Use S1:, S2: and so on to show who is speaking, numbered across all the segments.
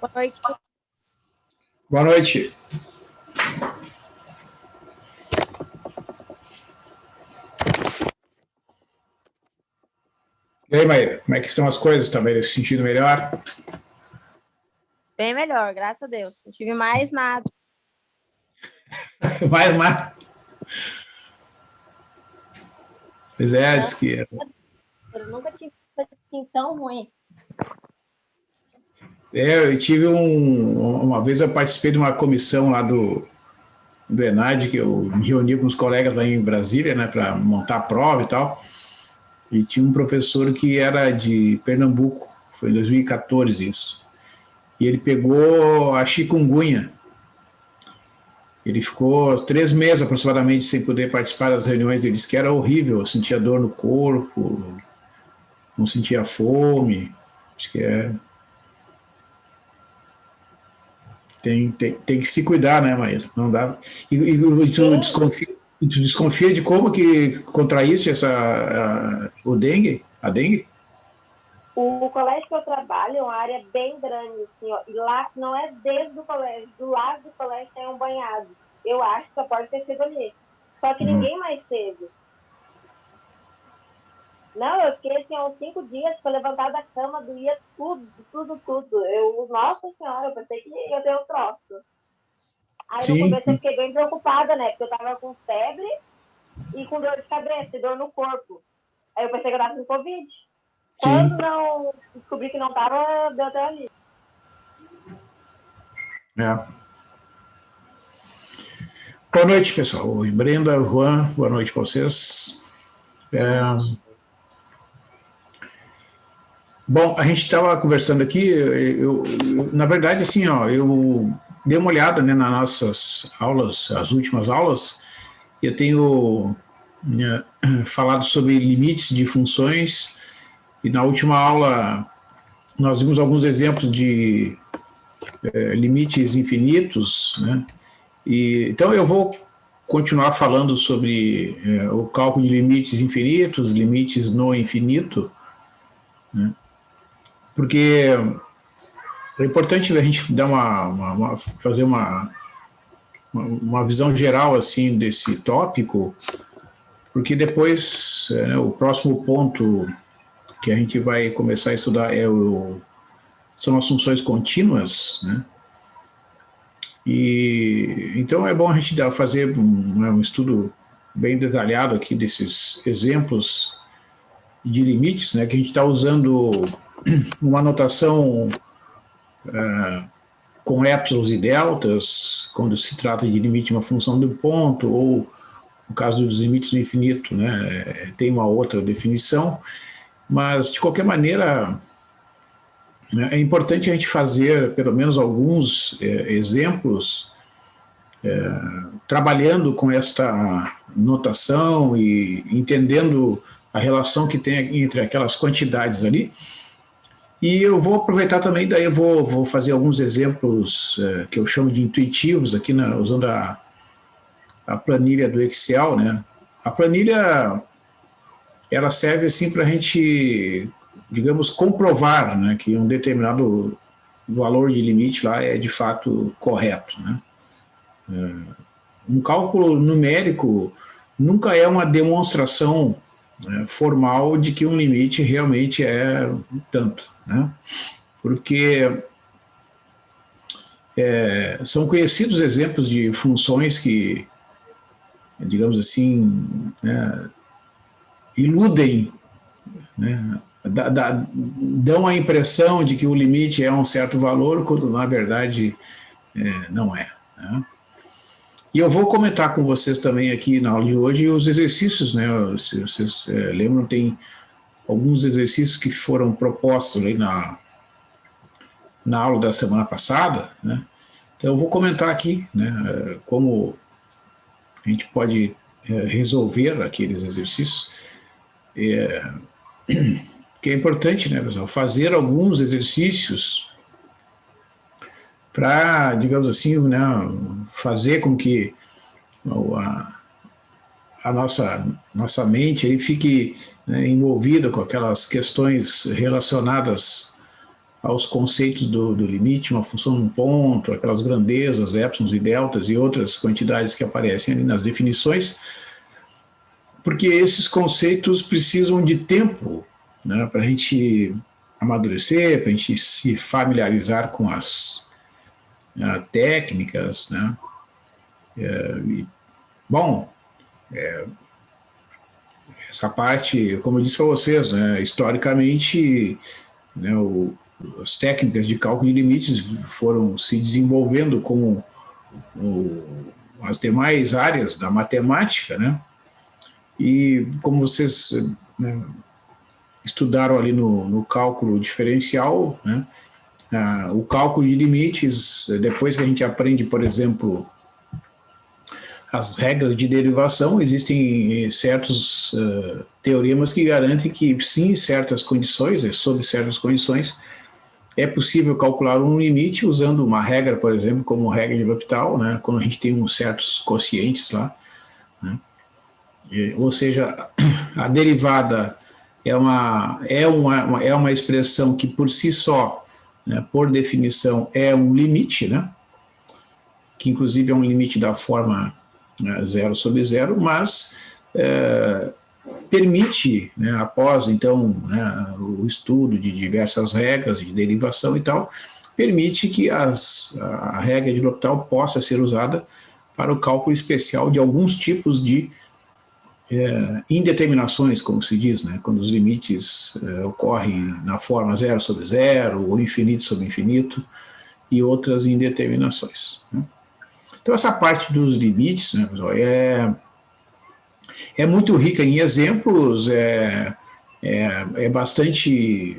S1: Boa noite.
S2: Boa noite. E aí, Maíra, como é que estão as coisas? Está se sentindo melhor?
S1: Bem melhor, graças a Deus. Não tive mais nada.
S2: Mais nada. Pois é, diz que...
S1: Eu nunca tive assim tão ruim.
S2: Eu tive uma vez eu participei de uma comissão lá do ENAD, que eu me reuni com os colegas lá em Brasília, né, para montar a prova e tal. E tinha um professor que era de Pernambuco, foi em 2014 isso. E ele pegou a chikungunya. Ele ficou 3 meses aproximadamente sem poder participar das reuniões. Ele disse que era horrível, sentia dor no corpo, não sentia fome. Acho que tem que se cuidar, né, Maíra? Não dá. E tu desconfia de como que contraísse o dengue? A dengue?
S3: O colégio que eu trabalho é uma área bem grande, assim, ó, e lá não é dentro do colégio, do lado do colégio tem um banhado. Eu acho que só pode ter sido ali. Só que ninguém mais teve. Não, eu fiquei assim, uns 5 dias para levantar da cama, doía tudo. Nossa Senhora, eu pensei que ia ter um troço. Aí
S2: Sim.
S3: no começo eu fiquei bem preocupada, né? Porque eu tava com febre e com dor de cabeça e dor no corpo. Aí eu pensei que eu tava com Covid. Quando não descobri que não tava, deu até ali.
S2: Boa noite, pessoal. Oi, Brenda, Juan, boa noite para vocês. Bom, a gente estava conversando aqui, na verdade, assim, ó, eu dei uma olhada, né, nas nossas aulas, as últimas aulas, e eu tenho falado sobre limites de funções, e na última aula nós vimos alguns exemplos de limites infinitos, né? Então eu vou continuar falando sobre o cálculo de limites infinitos, limites no infinito, né? Porque é importante a gente dar fazer uma visão geral assim desse tópico, porque depois o próximo ponto que a gente vai começar a estudar são as funções contínuas, né? E então é bom a gente fazer um estudo bem detalhado aqui desses exemplos de limites, né? Que a gente está usando uma notação com épsilos e deltas, quando se trata de limite de uma função de um ponto, ou no caso dos limites do infinito, né? Tem uma outra definição, mas de qualquer maneira é importante a gente fazer pelo menos alguns exemplos trabalhando com esta notação e entendendo a relação que tem entre aquelas quantidades ali. E eu vou aproveitar também, daí eu vou fazer alguns exemplos que eu chamo de intuitivos aqui, usando a planilha do Excel, né? A planilha, ela serve assim para a gente, digamos, comprovar, né, que um determinado valor de limite lá é de fato correto, né? Um cálculo numérico nunca é uma demonstração formal de que um limite realmente é tanto, né? Porque são conhecidos exemplos de funções que, digamos assim, iludem, né? Dão a impressão de que o limite é um certo valor, quando na verdade não é, né? E eu vou comentar com vocês também aqui na aula de hoje os exercícios, né? Se vocês lembram, tem alguns exercícios que foram propostos aí na aula da semana passada, né? Então eu vou comentar aqui, né, como a gente pode resolver aqueles exercícios. Que é importante, né, pessoal, fazer alguns exercícios para, digamos assim, né, fazer com que a nossa mente aí fique, né, envolvida com aquelas questões relacionadas aos conceitos do limite, uma função de um ponto, aquelas grandezas, épsilons e deltas e outras quantidades que aparecem ali nas definições, porque esses conceitos precisam de tempo, né, para a gente amadurecer, para a gente se familiarizar com as técnicas, né? Bom, essa parte, como eu disse para vocês, né, historicamente, né, as técnicas de cálculo de limites foram se desenvolvendo como as demais áreas da matemática, né? E como vocês, né, estudaram ali no cálculo diferencial, né, o cálculo de limites, depois que a gente aprende, por exemplo, as regras de derivação, existem certos teoremas que garantem que, sim, em certas condições, sob certas condições, é possível calcular um limite usando uma regra, por exemplo, como regra de L'Hopital, né, quando a gente tem uns certos quocientes lá, né? Ou seja, a derivada é uma expressão que por si só, né, por definição, é um limite, né, que inclusive é um limite da forma 0 sobre 0, mas permite, né, após então, né, o estudo de diversas regras de derivação e tal, permite que a regra de L'Hopital possa ser usada para o cálculo especial de alguns tipos de indeterminações, como se diz, né, quando os limites ocorrem na forma 0 sobre 0, ou infinito sobre infinito, e outras indeterminações, né. Então, essa parte dos limites, né, pessoal, é muito rica em exemplos, é bastante,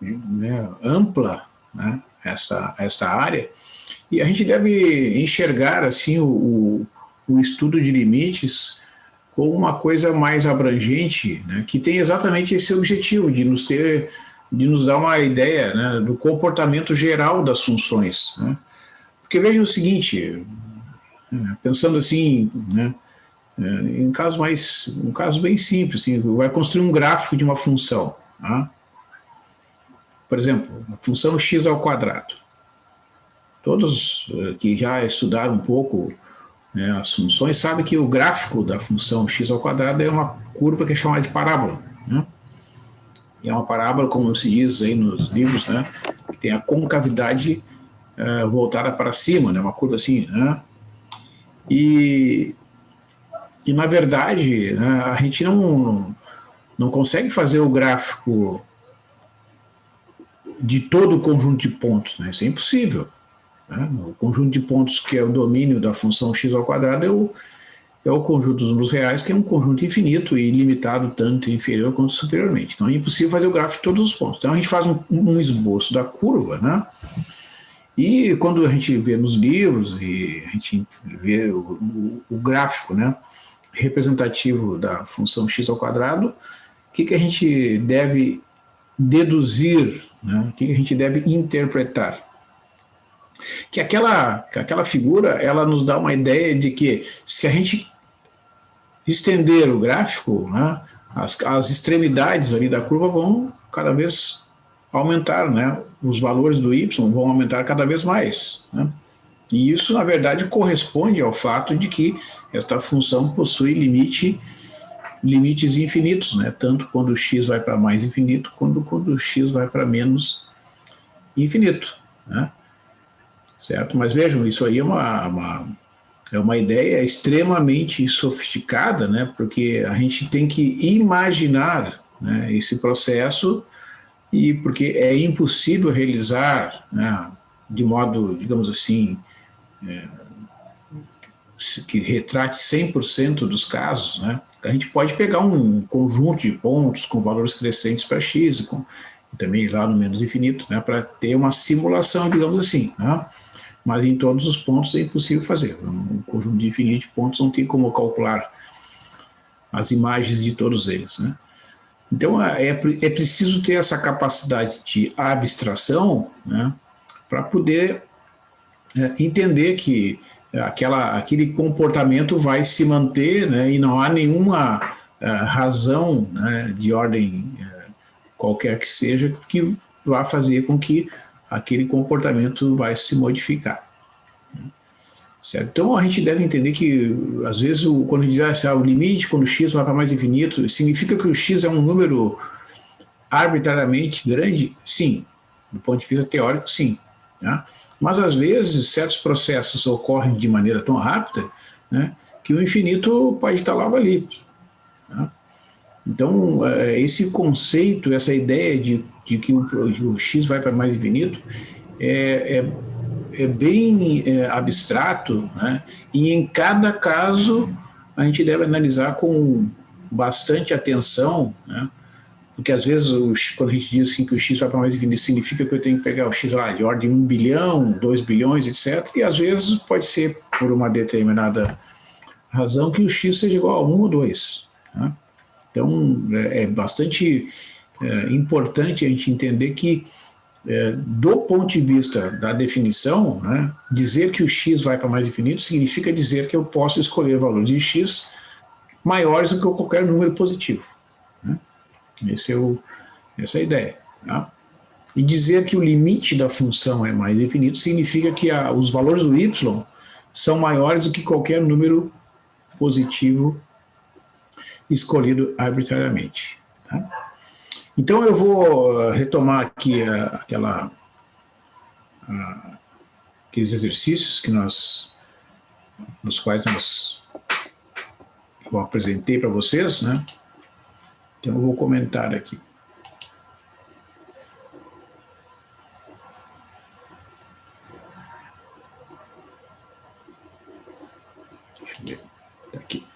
S2: né, ampla, né, essa área, e a gente deve enxergar assim, o estudo de limites como uma coisa mais abrangente, né, que tem exatamente esse objetivo de nos dar uma ideia, né, do comportamento geral das funções, né. Porque veja o seguinte, pensando assim, né, em um caso bem simples, assim, vai construir um gráfico de uma função, tá? Por exemplo, a função x ao quadrado. Todos que já estudaram um pouco, né, as funções sabem que o gráfico da função x ao quadrado é uma curva que é chamada de parábola, né? E é uma parábola, como se diz aí nos livros, né, que tem a concavidade voltada para cima, né, uma curva assim, né? E na verdade, né, a gente não consegue fazer o gráfico de todo o conjunto de pontos, né? Isso é impossível, né? O conjunto de pontos que é o domínio da função x ao quadrado é o conjunto dos números reais, que é um conjunto infinito e ilimitado, tanto inferior quanto superiormente. Então é impossível fazer o gráfico de todos os pontos. Então a gente faz um esboço da curva, né? E quando a gente vê nos livros e a gente vê o gráfico, né, representativo da função x ao quadrado, o que a gente deve deduzir, né, o que a gente deve interpretar? Que aquela figura, ela nos dá uma ideia de que se a gente estender o gráfico, né, as extremidades ali da curva vão cada vez aumentar, né? Os valores do y vão aumentar cada vez mais, né? E isso, na verdade, corresponde ao fato de que esta função possui limites infinitos, né? Tanto quando o x vai para mais infinito, quanto quando o x vai para menos infinito, né? Certo? Mas vejam, isso aí é uma ideia extremamente sofisticada, né? Porque a gente tem que imaginar, né, esse processo, e porque é impossível realizar, né, de modo, digamos assim, que retrate 100% dos casos, né? A gente pode pegar um conjunto de pontos com valores crescentes para x, e também lá no menos infinito, né, para ter uma simulação, digamos assim, né? Mas em todos os pontos é impossível fazer. Um conjunto de infinito de pontos não tem como calcular as imagens de todos eles, né? Então, é preciso ter essa capacidade de abstração, né, para poder entender que aquele comportamento vai se manter, né, e não há nenhuma razão, né, de ordem qualquer que seja, que vai fazer com que aquele comportamento vai se modificar. Certo? Então, a gente deve entender que, às vezes, quando a gente diz o limite, quando o x vai para mais infinito, significa que o x é um número arbitrariamente grande? Sim. Do ponto de vista teórico, sim. Né? Mas, às vezes, certos processos ocorrem de maneira tão rápida, né, que o infinito pode estar logo ali. Né? Então, esse conceito, essa ideia de que o x vai para mais infinito é bem abstrato, né? E em cada caso a gente deve analisar com bastante atenção, né? Porque às vezes quando a gente diz assim que o x vai para mais infinito, significa que eu tenho que pegar o x lá de ordem 1 bilhão, 2 bilhões, etc. E às vezes pode ser por uma determinada razão que o x seja igual a 1 ou 2. Né? Então é bastante importante a gente entender que do ponto de vista da definição, né, dizer que o x vai para mais infinito significa dizer que eu posso escolher valores de x maiores do que qualquer número positivo. Né? Essa é a ideia. Tá? E dizer que o limite da função é mais infinito significa que os valores do y são maiores do que qualquer número positivo escolhido arbitrariamente. Tá? Então eu vou retomar aqui aqueles exercícios nos quais eu apresentei para vocês, né? Então eu vou comentar aqui. Deixa eu ver, tá aqui.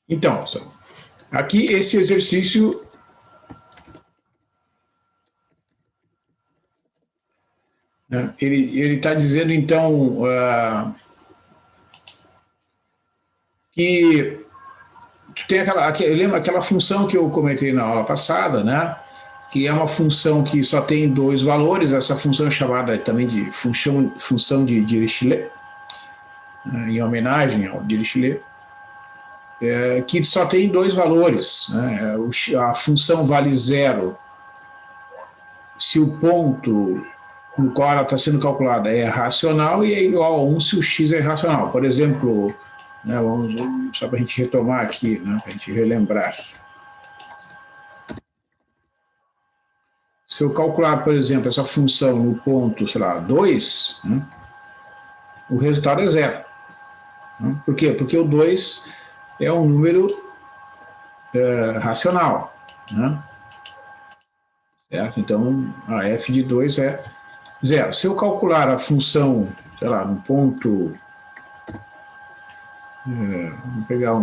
S2: Então, pessoal, aqui esse exercício né, ele está dizendo, então, que tem lembra aquela função que eu comentei na aula passada, né? Que é uma função que só tem 2 valores, essa função é chamada também de função de Dirichlet, né, em homenagem ao Dirichlet. Que só tem 2 valores. Né? A função vale 0 se o ponto no qual ela está sendo calculada é racional e é igual a 1 se o x é irracional. Por exemplo, né, só para a gente retomar aqui, né, para a gente relembrar. Se eu calcular, por exemplo, essa função no ponto, sei lá, 2, né, o resultado é 0. Né? Por quê? Porque o 2 é um número racional. Né? Certo? Então, a f de 2 é 0. Se eu calcular a função, sei lá, no ponto... vamos pegar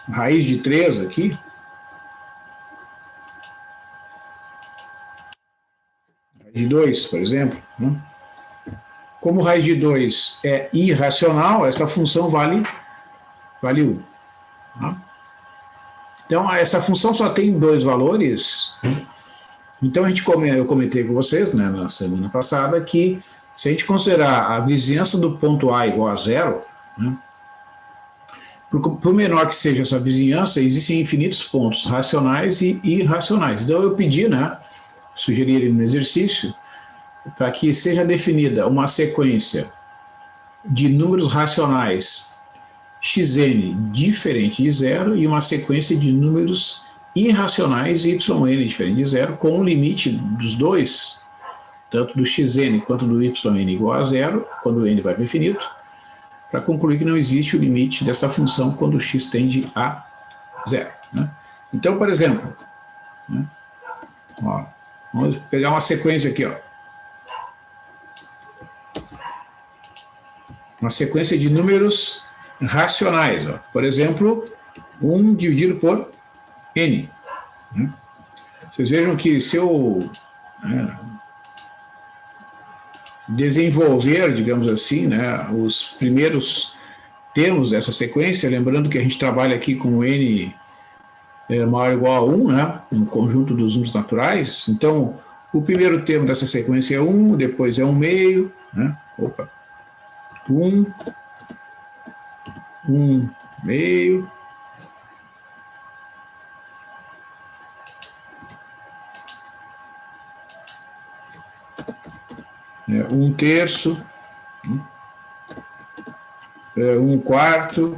S2: raiz de 3 aqui. Raiz de 2, por exemplo. Né? Como raiz de 2 é irracional, essa função vale 1. Tá? Então, essa função só tem 2 valores. Então, eu comentei com vocês, né, na semana passada, que se a gente considerar a vizinhança do ponto A igual a 0, né, por menor que seja essa vizinhança, existem infinitos pontos racionais e irracionais. Então, eu pedi, né, sugeri no exercício, para que seja definida uma sequência de números racionais xn diferente de 0 e uma sequência de números irracionais yn diferente de 0 com o limite dos dois, tanto do xn quanto do yn igual a 0, quando o n vai para o infinito, para concluir que não existe o limite dessa função quando o x tende a 0. Né? Então, por exemplo, né, ó, vamos pegar uma sequência aqui, ó. Uma sequência de números racionais. Ó. Por exemplo, 1 dividido por n. Né? Vocês vejam que se eu desenvolver, digamos assim, né, os primeiros termos dessa sequência, lembrando que a gente trabalha aqui com n maior ou igual a 1, né, um conjunto dos números naturais. Então, o primeiro termo dessa sequência é 1, depois é 1 meio, né, 1, 1 meio, né, 1 terço, 1 quarto,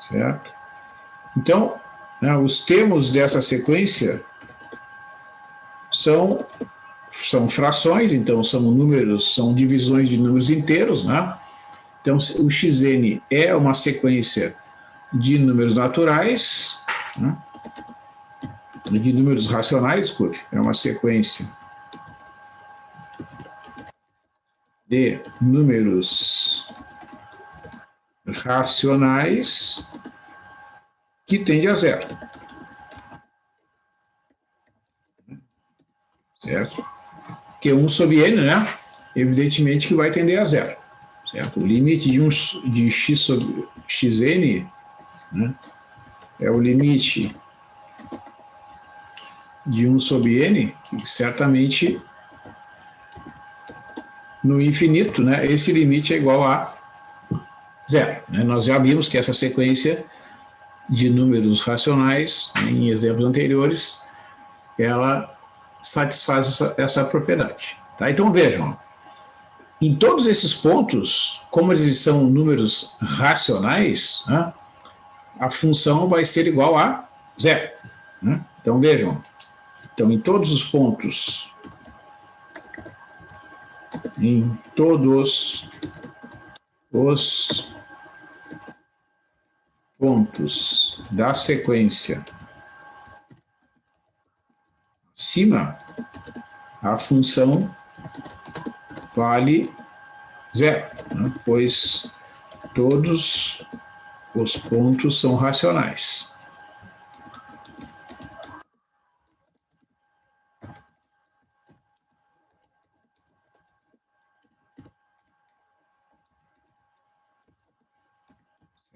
S2: certo? Então, né, os termos dessa sequência são frações, então são números, são divisões de números inteiros, né? Então, o xn é uma sequência de números naturais, né? De números racionais, desculpe, é uma sequência de números racionais que tende a zero. Certo? Que 1 sobre n, né? Evidentemente que vai tender a zero. Certo? O limite de x sobre xn, né, é o limite de 1 sobre n, que certamente no infinito, né, esse limite é igual a zero. Né? Nós já vimos que essa sequência de números racionais, né, em exemplos anteriores, ela satisfaz essa propriedade. Tá? Então vejam, em todos esses pontos, como eles são números racionais, né, a função vai ser igual a zero. Né? Então vejam, então em todos os pontos, da sequência acima, a função vale zero, né? Pois todos os pontos são racionais.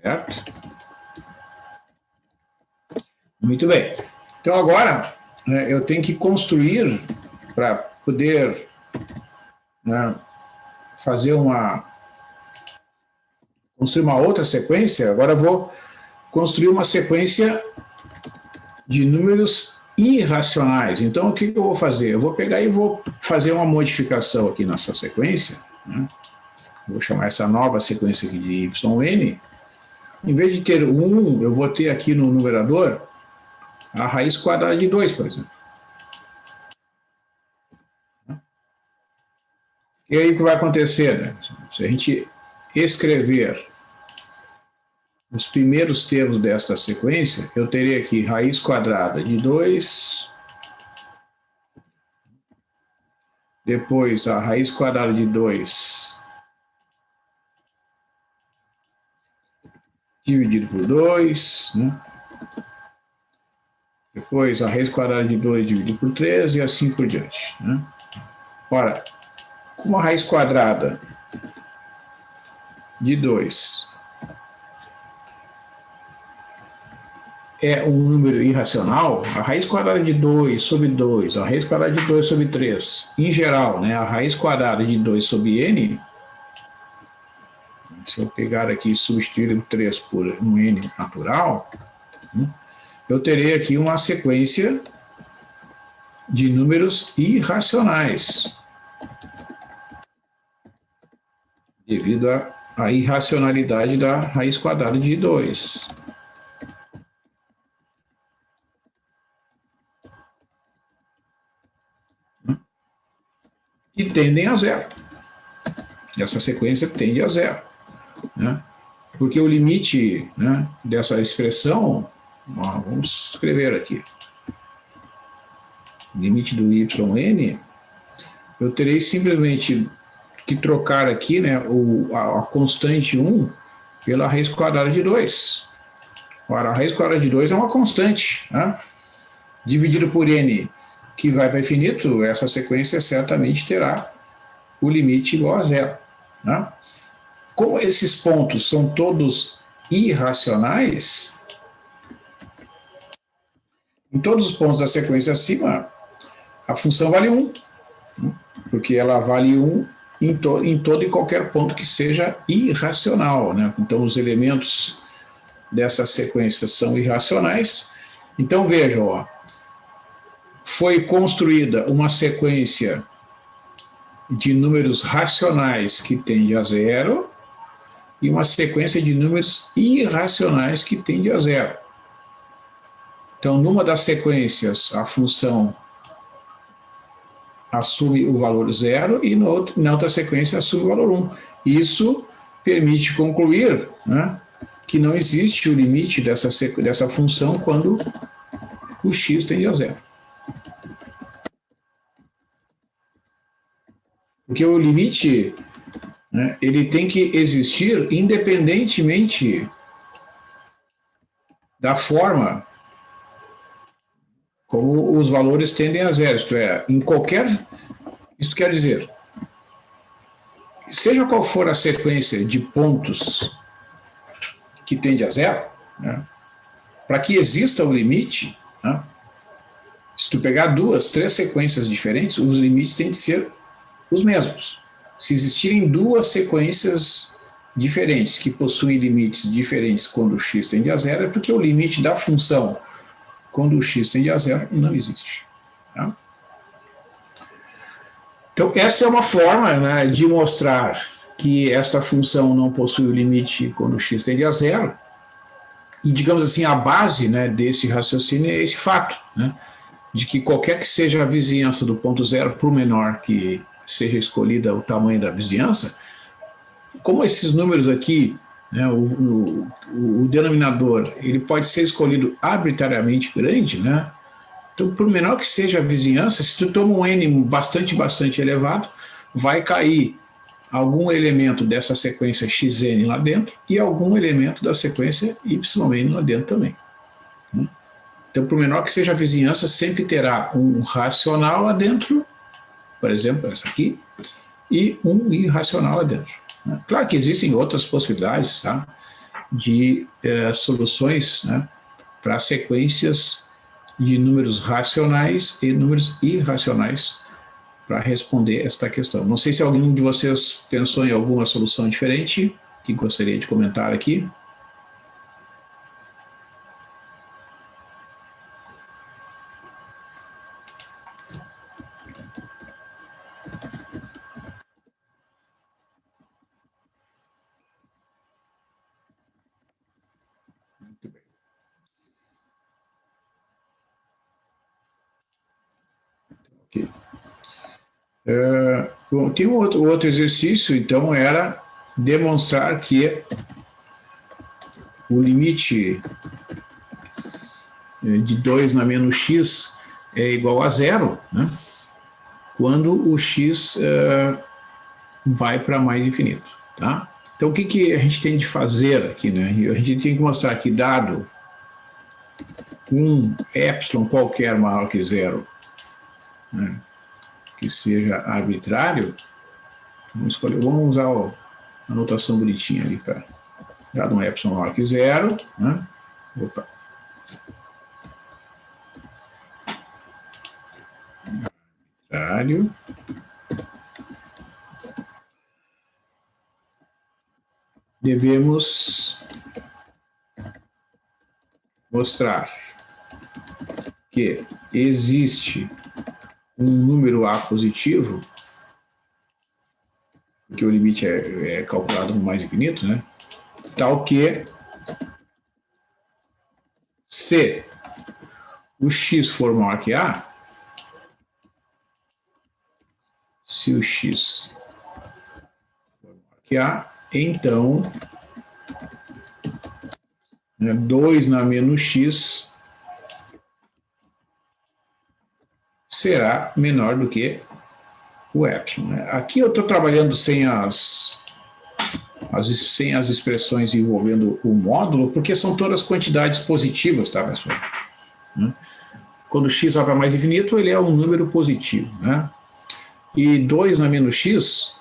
S2: Certo? Muito bem. Então agora, né, eu tenho que construir para poder, né, construir uma outra sequência. Agora eu vou construir uma sequência de números irracionais. Então o que eu vou fazer? Eu vou pegar e vou fazer uma modificação aqui nessa sequência, né? Vou chamar essa nova sequência aqui de yn. Em vez de ter 1, eu vou ter aqui no numerador a raiz quadrada de 2, por exemplo. E aí o que vai acontecer? Né? Se a gente escrever os primeiros termos desta sequência, eu teria aqui raiz quadrada de 2, depois a raiz quadrada de 2 dividido por 2, né? Depois a raiz quadrada de 2 dividido por 3 e assim por diante. Né? Ora, como a raiz quadrada de 2 é um número irracional, a raiz quadrada de 2 sobre 2, a raiz quadrada de 2 sobre 3, em geral, né, a raiz quadrada de 2 sobre n, se eu pegar aqui e substituir o 3 por um n natural, eu terei aqui uma sequência de números irracionais, devido à irracionalidade da raiz quadrada de 2. Que tendem a zero. Essa sequência tende a zero. Né? Porque o limite, né, dessa expressão, ó, vamos escrever aqui, limite do yn, eu terei simplesmente que trocar aqui, né, a constante 1 pela raiz quadrada de 2. Ora, a raiz quadrada de 2 é uma constante, né? Dividido por n, que vai para infinito, essa sequência certamente terá o limite igual a zero. Né? Como esses pontos são todos irracionais, em todos os pontos da sequência acima, a função vale 1, porque ela vale 1 em todo e qualquer ponto que seja irracional, né? Então, os elementos dessa sequência são irracionais. Então, vejam, ó, foi construída uma sequência de números racionais que tende a zero e uma sequência de números irracionais que tende a zero. Então, numa das sequências, a função assume o valor zero e na outra sequência assume o valor 1. Isso permite concluir, né, que não existe o limite dessa função quando o x tende a zero. Porque o limite, né, ele tem que existir independentemente da forma como os valores tendem a zero, isto é, em qualquer... Isso quer dizer, seja qual for a sequência de pontos que tende a zero, né, para que exista o limite, né, se tu pegar 2, 3 sequências diferentes, os limites têm de ser os mesmos. Se existirem 2 sequências diferentes que possuem limites diferentes quando o x tende a zero, é porque o limite da função quando o x tende a zero não existe. Tá? Então, essa é uma forma, né, de mostrar que esta função não possui o limite quando o x tende a zero. E, digamos assim, a base, né, desse raciocínio é esse fato, né, de que qualquer que seja a vizinhança do ponto zero, por menor que seja escolhida o tamanho da vizinhança, como esses números aqui, né, o denominador, ele pode ser escolhido arbitrariamente grande, né? Então, por menor que seja a vizinhança, se tu toma um n bastante elevado, vai cair algum elemento dessa sequência xn lá dentro e algum elemento da sequência yn lá dentro também. Né? Então, por menor que seja a vizinhança, sempre terá um racional lá dentro, por exemplo, essa aqui, e um irracional lá dentro. Claro que existem outras possibilidades, tá, de soluções, né, para sequências de números racionais e números irracionais para responder esta questão. Não sei se algum de vocês pensou em alguma solução diferente que gostaria de comentar aqui. Bom, tem um outro exercício, então, era demonstrar que o limite de 2 na menos x é igual a zero, né, quando o x vai para mais infinito. Tá? Então, o que a gente tem de fazer aqui? Né? A gente tem que mostrar que, dado um epsilon qualquer maior que zero, né, que seja arbitrário, vamos usar a notação bonitinha ali, para dado um epsilon maior que zero, né? Opa. Arbitrário. Devemos mostrar que existe um número A positivo, porque o limite é calculado no mais infinito, né? Tal que, se o x for maior que A, se o x for maior que A, então 2 na menos x será menor do que o epsilon. Né? Aqui eu estou trabalhando sem as expressões envolvendo o módulo, porque são todas quantidades positivas, tá, pessoal? Quando x vai para mais infinito, ele é um número positivo. Né? E 2 na menos x,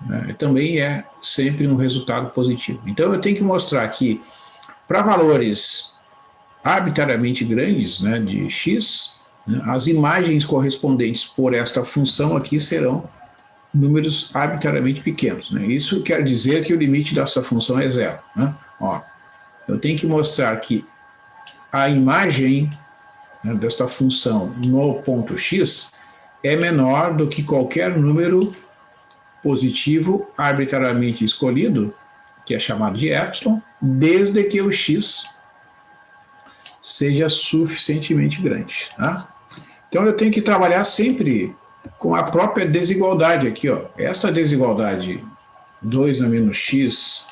S2: né, também é sempre um resultado positivo. Então eu tenho que mostrar que, para valores arbitrariamente grandes, né, de x, as imagens correspondentes por esta função aqui serão números arbitrariamente pequenos, né? Isso quer dizer que o limite dessa função é zero, né? Ó, eu tenho que mostrar que a imagem, né, desta função no ponto x é menor do que qualquer número positivo arbitrariamente escolhido, que é chamado de epsilon, desde que o x seja suficientemente grande, tá? Então eu tenho que trabalhar sempre com a própria desigualdade aqui, ó. Esta desigualdade 2 a menos x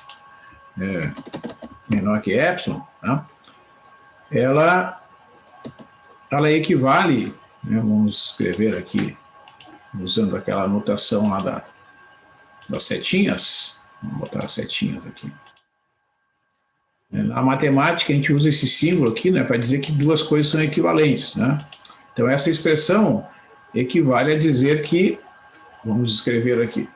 S2: menor que epsilon, tá? ela equivale, né, vamos escrever aqui, usando aquela notação lá das setinhas, vamos botar as setinhas aqui. Na matemática, a gente usa esse símbolo aqui, né, para dizer que duas coisas são equivalentes, né? Então, essa expressão equivale a dizer que, vamos escrever aqui,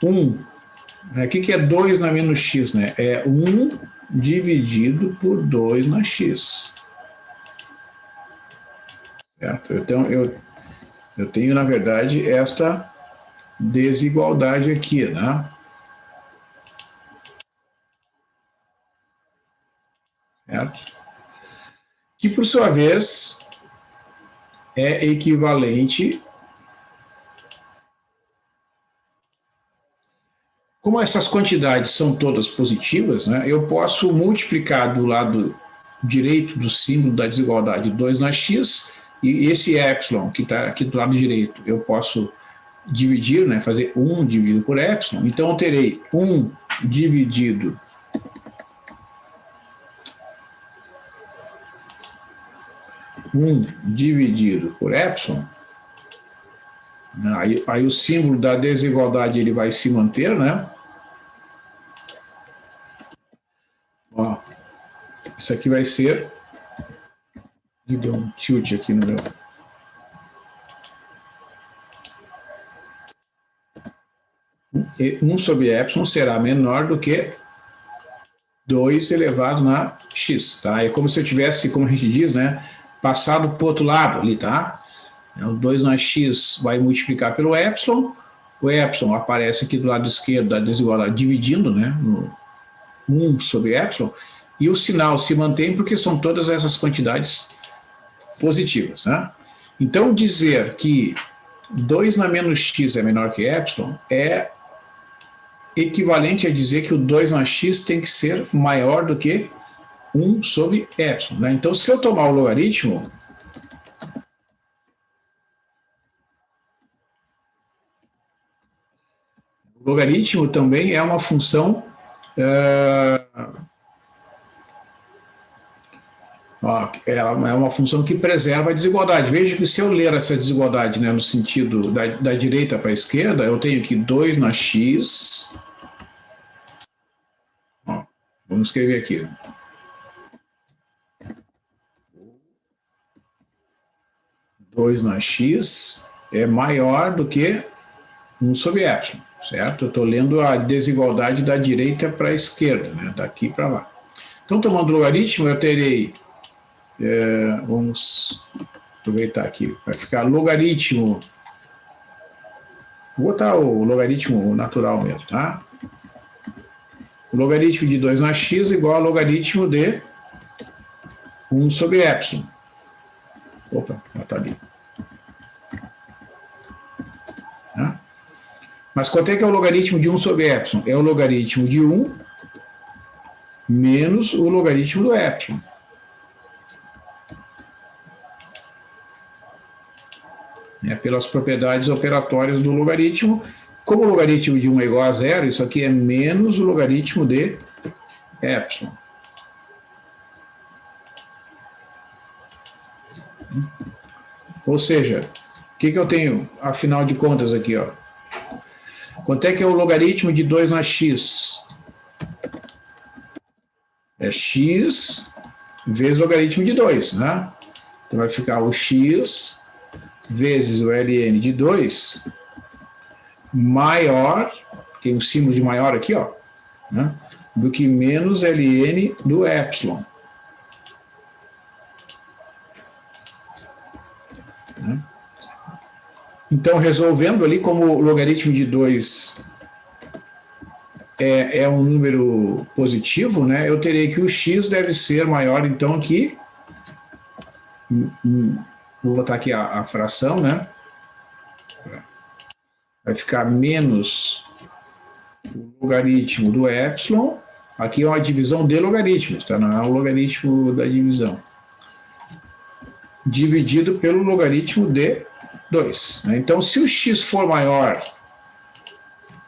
S2: 1, o que é 2 na menos x, né? É 1 dividido por 2 na x. Certo? Então, eu tenho, na verdade, esta desigualdade aqui, né? Certo? Que, por sua vez, é equivalente. Como essas quantidades são todas positivas, né, eu posso multiplicar do lado direito do símbolo da desigualdade 2 na x, e esse epsilon que está aqui do lado direito, eu posso dividir, né, fazer 1 dividido por epsilon. Então, eu terei 1 dividido por epsilon. Aí o símbolo da desigualdade ele vai se manter, né? Ó, isso aqui vai ser... Deu um tilt aqui no meu... 1 sobre epsilon será menor do que 2 elevado na x, tá? É como se eu tivesse, como a gente diz, né, passado para o outro lado ali, tá? O 2 na x vai multiplicar pelo epsilon, o epsilon aparece aqui do lado esquerdo da desigualdade, dividindo, né, no 1 sobre epsilon, e o sinal se mantém porque são todas essas quantidades positivas, né? Então, dizer que 2 na menos x é menor que epsilon é equivalente a dizer que o 2 na x tem que ser maior do que 1 sobre epsilon, né? Então, se eu tomar o logaritmo, o logaritmo também é uma função é uma função que preserva a desigualdade. Veja que se eu ler essa desigualdade, né, no sentido da direita para a esquerda, eu tenho aqui 2 na x. Ó, vamos escrever aqui. Dois na x é maior do que 1 sobre epsilon, certo? Eu estou lendo a desigualdade da direita para a esquerda, né, daqui para lá. Então, tomando o logaritmo, eu terei... vamos aproveitar aqui, vai ficar logaritmo, vou botar o logaritmo natural mesmo, tá? O logaritmo de 2 na x igual ao logaritmo de 1 sobre epsilon. Opa, está ali. Tá? Mas quanto é que é o logaritmo de 1 sobre epsilon? É o logaritmo de 1 menos o logaritmo do epsilon. Pelas propriedades operatórias do logaritmo. Como o logaritmo de 1 é igual a zero, isso aqui é menos o logaritmo de epsilon. Ou seja, o que eu tenho, afinal de contas, aqui, ó? Quanto é que é o logaritmo de 2 na x? É x vezes o logaritmo de 2, né? Então vai ficar o x vezes o ln de 2 maior, tem um símbolo de maior aqui, ó, né, do que menos ln do epsilon. Né? Então, resolvendo ali, como o logaritmo de 2 é um número positivo, né, eu terei que o x deve ser maior, então, que... Vou botar aqui a fração, né? Vai ficar menos o logaritmo do epsilon. Aqui é uma divisão de logaritmos, tá? Não é o logaritmo da divisão. Dividido pelo logaritmo de 2. Né? Então, se o x for maior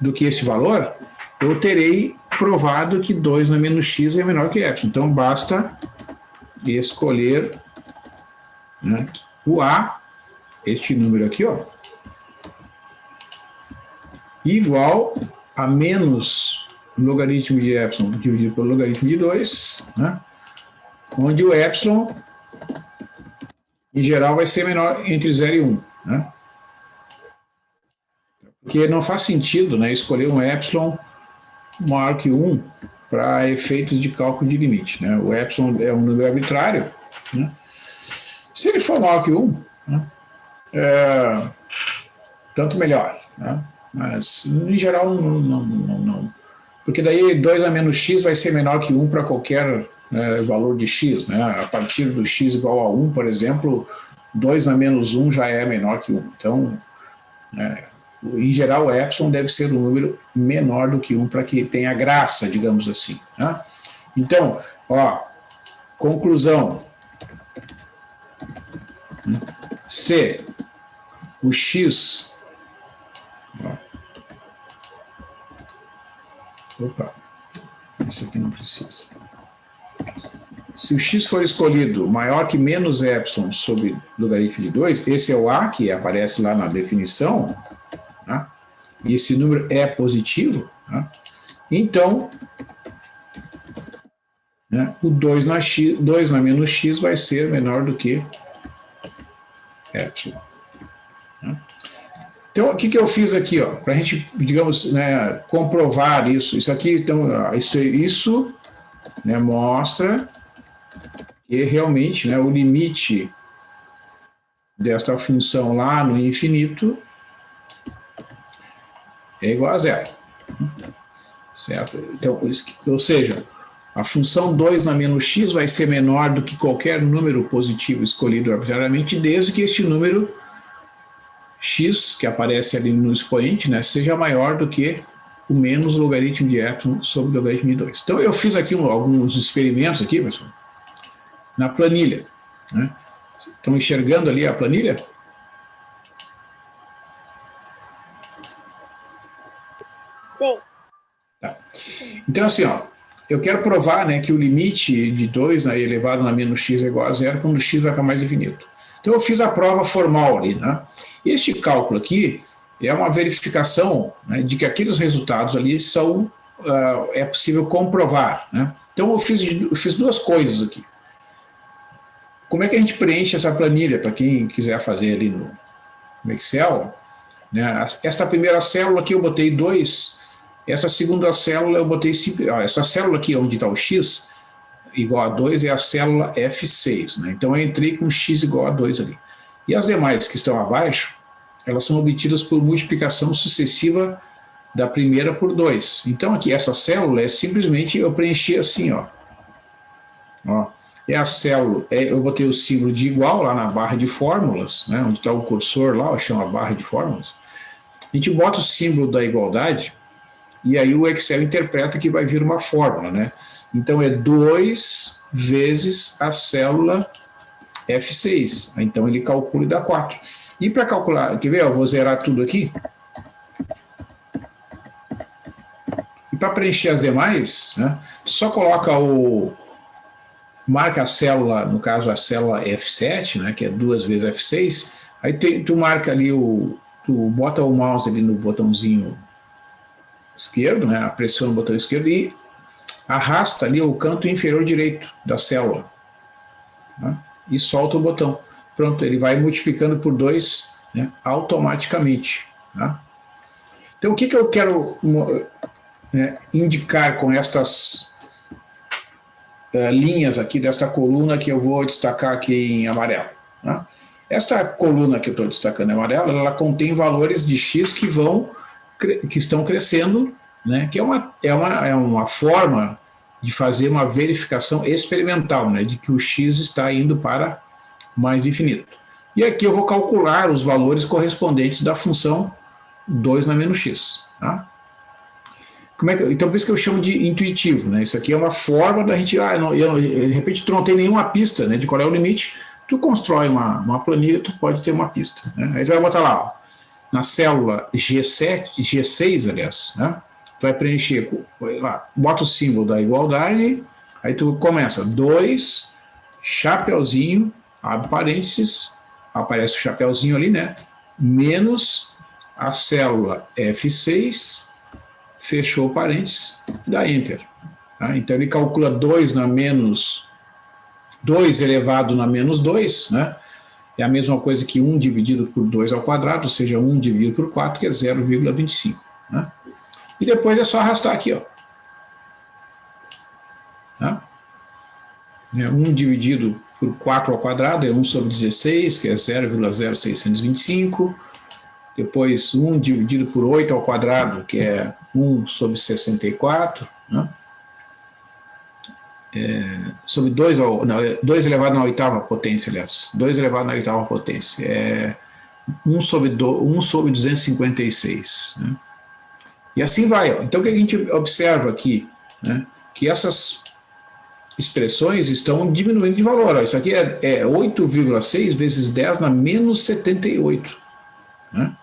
S2: do que esse valor, eu terei provado que 2 na menos x é menor que epsilon. Então, basta escolher, né, o A, este número aqui, ó, igual a menos logaritmo de epsilon dividido pelo logaritmo de 2, né, onde o epsilon, em geral, vai ser menor entre 0 e 1. Né? Porque não faz sentido, né, escolher um epsilon maior que 1 para efeitos de cálculo de limite. Né? O epsilon é um número arbitrário. Né? Se ele for maior que 1, né, tanto melhor. Né? Mas, em geral, não. Porque daí 2 a menos x vai ser menor que 1 para qualquer valor de x. Né? A partir do x igual a 1, por exemplo, 2 a menos 1 já é menor que 1. Então, em geral, o epsilon deve ser um número menor do que 1 para que tenha graça, digamos assim. Né? Então, ó, conclusão. Se o x... Opa, isso aqui não precisa. Se o x for escolhido maior que menos epsilon sobre logaritmo de 2, esse é o A, que aparece lá na definição, né? E esse número é positivo, né? Então, né, o 2 na menos x vai ser menor do que epsilon. Né? Então, o que eu fiz aqui, para a gente, digamos, né, comprovar isso? Isso aqui, então, isso né, mostra que realmente, né, o limite desta função lá no infinito é igual a 0. Certo? Então, ou seja, a função 2 na menos x vai ser menor do que qualquer número positivo escolhido arbitrariamente, desde que este número x, que aparece ali no expoente, né, seja maior do que o menos logaritmo de epsilon sobre o logaritmo de 2. Então, eu fiz aqui alguns experimentos aqui, pessoal, na planilha. Né? Estão enxergando ali a planilha?
S3: Sim.
S2: Tá. Então, assim, ó, eu quero provar, né, que o limite de 2 elevado na menos x é igual a 0 quando x vai para mais infinito. Então, eu fiz a prova formal ali. Né? Este cálculo aqui é uma verificação, né, de que aqueles resultados ali são, é possível comprovar. Né? Então, eu fiz duas coisas aqui. Como é que a gente preenche essa planilha, para quem quiser fazer ali no Excel? Né? Esta primeira célula aqui eu botei 2, essa segunda célula eu botei... essa célula aqui onde está o x igual a 2 é a célula F6. Né? Então eu entrei com x igual a 2 ali. E as demais que estão abaixo, elas são obtidas por multiplicação sucessiva da primeira por 2. Então aqui essa célula é simplesmente, eu preenchi assim, ó. É a célula, eu botei o símbolo de igual lá na barra de fórmulas, né, onde está o cursor lá, chama barra de fórmulas. A gente bota o símbolo da igualdade e aí o Excel interpreta que vai vir uma fórmula, né? Então é 2 vezes a célula F6. Então ele calcula e dá 4. E para calcular, quer ver? Eu vou zerar tudo aqui. E para preencher as demais, né, só coloca marca a célula, no caso a célula F7, né, que é 2 vezes F6, aí tu marca ali, tu bota o mouse ali no botãozinho esquerdo, né, pressiona o botão esquerdo e arrasta ali o canto inferior direito da célula, né, e solta o botão. Pronto, ele vai multiplicando por 2, né, automaticamente. Né. Então o que eu quero indicar com estas linhas aqui desta coluna que eu vou destacar aqui em amarelo. Né? Esta coluna que eu estou destacando em amarelo, ela contém valores de x que estão crescendo, né, que é uma forma de fazer uma verificação experimental, né, de que o x está indo para mais infinito. E aqui eu vou calcular os valores correspondentes da função 2 na menos x. Tá? Então, por isso que eu chamo de intuitivo. Né? Isso aqui é uma forma da gente... de repente, tu não tem nenhuma pista, né, de qual é o limite, tu constrói uma planilha, tu pode ter uma pista. Né? Aí tu vai botar lá, ó, na célula G6, aliás, né? Tu vai preencher, lá, bota o símbolo da igualdade, aí tu começa 2, chapeuzinho, abre parênteses, aparece o chapeuzinho ali, né? Menos a célula F6, fechou parênteses, e dá Enter. Tá? Então ele calcula 2 elevado na menos 2, né? É a mesma coisa que 1 dividido por 2 ao quadrado, ou seja, 1 dividido por 4, que é 0,25. Né? E depois é só arrastar aqui, ó. Tá? 1 dividido por 4 ao quadrado é 1 sobre 16, que é 0,0625. Depois 1 dividido por 8 ao quadrado, que é 1 sobre 64. Né? Sobre 2 elevado na oitava potência, aliás. 2 elevado na oitava potência. É 1 sobre 256. Né? E assim vai. Ó. Então, o que a gente observa aqui? Né? Que essas expressões estão diminuindo de valor. Ó. Isso aqui é 8,6 vezes 10 na menos 78. Né?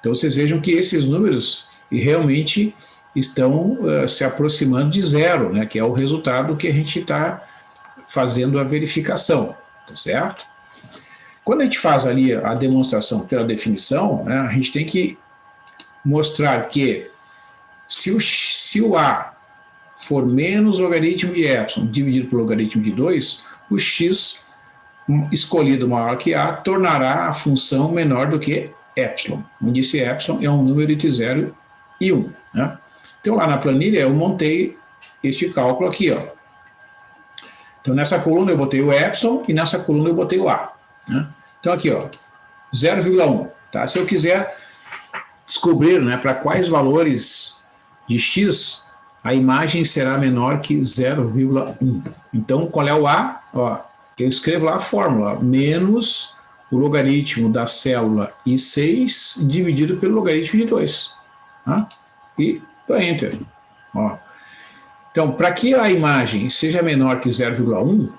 S2: Então, vocês vejam que esses números realmente estão se aproximando de zero, né? Que é o resultado que a gente está fazendo a verificação. Tá certo? Quando a gente faz ali a demonstração pela definição, né, a gente tem que mostrar que se o A for menos logaritmo de epsilon dividido por logaritmo de 2, o x escolhido maior que A tornará a função menor do que epsilon, onde esse epsilon é um número entre 0 e 1. Né? Então lá na planilha eu montei este cálculo aqui. Ó. Então nessa coluna eu botei o epsilon e nessa coluna eu botei o A. Né? Então aqui, 0,1. Tá? Se eu quiser descobrir, né, para quais valores de x a imagem será menor que 0,1. Então, qual é o A? Ó, eu escrevo lá a fórmula, menos o logaritmo da célula I6 dividido pelo logaritmo de 2. Tá? E dou Enter. Ó. Então, para que a imagem seja menor que 0,1,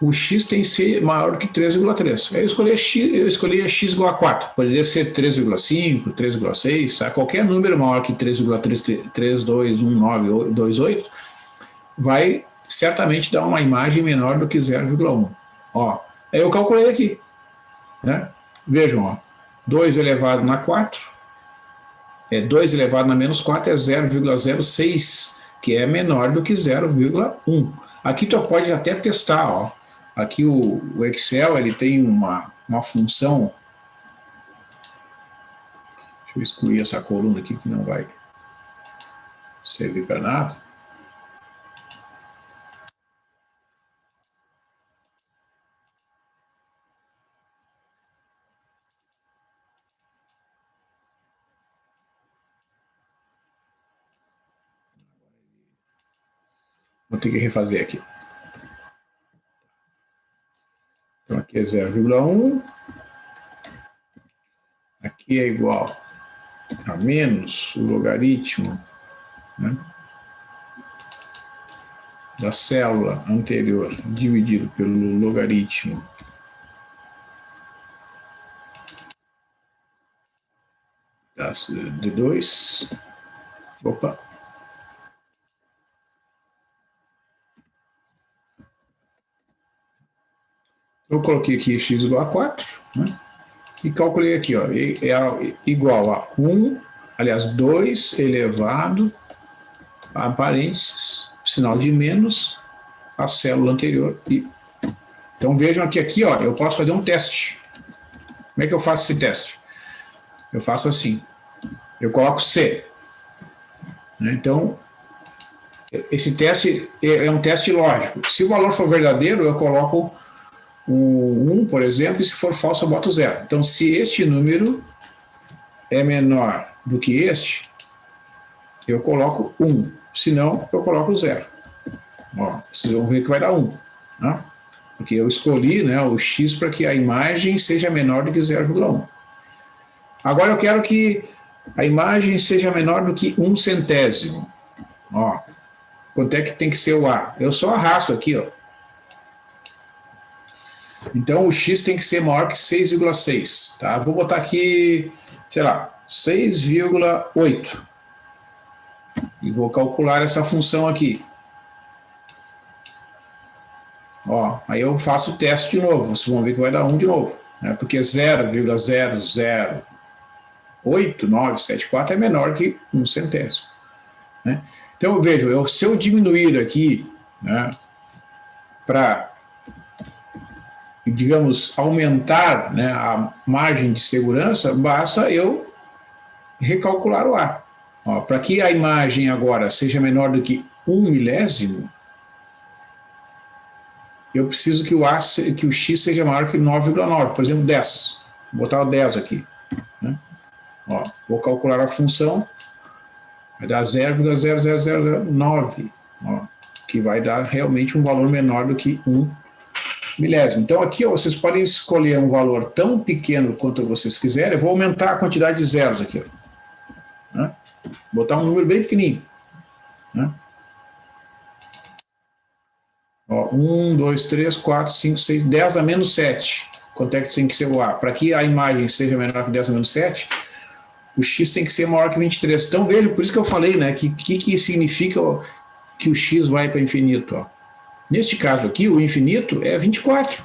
S2: o x tem que ser maior que 3,3. Aí eu escolhi x igual a 4. Poderia ser 3,5, 3,6, tá? Qualquer número maior que 3,3, 3,21928 vai certamente dar uma imagem menor do que 0,1. Ó, aí eu calculei aqui. Né? Vejam, ó, 2 elevado na 4, 2 elevado na menos 4 é 0,06, que é menor do que 0,1. Aqui tu pode até testar, ó. Aqui o Excel ele tem uma função. Deixa eu excluir essa coluna aqui que não vai servir para nada. Vou ter que refazer aqui. Então, aqui é 0,1. Aqui é igual a menos o logaritmo, né, da célula anterior dividido pelo logaritmo de 2. Opa. Eu coloquei aqui x igual a 4, né? E calculei aqui, ó, é igual a 1, aliás, 2 elevado a parênteses, sinal de menos, a célula anterior. Então vejam que aqui, ó, eu posso fazer um teste. Como é que eu faço esse teste? Eu faço assim, eu coloco C. Né? Então, esse teste é um teste lógico. Se o valor for verdadeiro, eu coloco um 1, por exemplo, e se for falso eu boto 0. Então, se este número é menor do que este, eu coloco 1. Se não, eu coloco 0. Ó, vocês vão ver que vai dar 1. Né? Porque eu escolhi, né, o x para que a imagem seja menor do que 0,1. Agora eu quero que a imagem seja menor do que 1/100. Ó, quanto é que tem que ser o A? Eu só arrasto aqui, ó. Então o x tem que ser maior que 6,6. Tá? Vou botar aqui, sei lá, 6,8. E vou calcular essa função aqui. Ó, aí eu faço o teste de novo. Vocês vão ver que vai dar 1 de novo. Né? Porque 0,008,974 é menor que 1/100. Né? Então, vejam, se eu diminuir aqui, né, para, digamos, aumentar, né, a margem de segurança, basta eu recalcular o A. Para que a imagem agora seja menor do que 1 milésimo, eu preciso que o x seja maior que 9,9, por exemplo, 10. Vou botar o 10 aqui. Né? Ó, vou calcular a função, vai dar 0,0009, que vai dar realmente um valor menor do que 1 milésimo. Então aqui ó, vocês podem escolher um valor tão pequeno quanto vocês quiserem. Eu vou aumentar a quantidade de zeros aqui. Ó. Né? Botar um número bem pequenininho. Né? Ó, 1, 2, 3, 4, 5, 6, 10 a menos 7. Quanto é que tem que ser o A? Para que a imagem seja menor que 10 a menos 7, o x tem que ser maior que 23. Então veja, por isso que eu falei, né, que significa que o x vai para infinito. Ó. Neste caso aqui, o infinito é 24.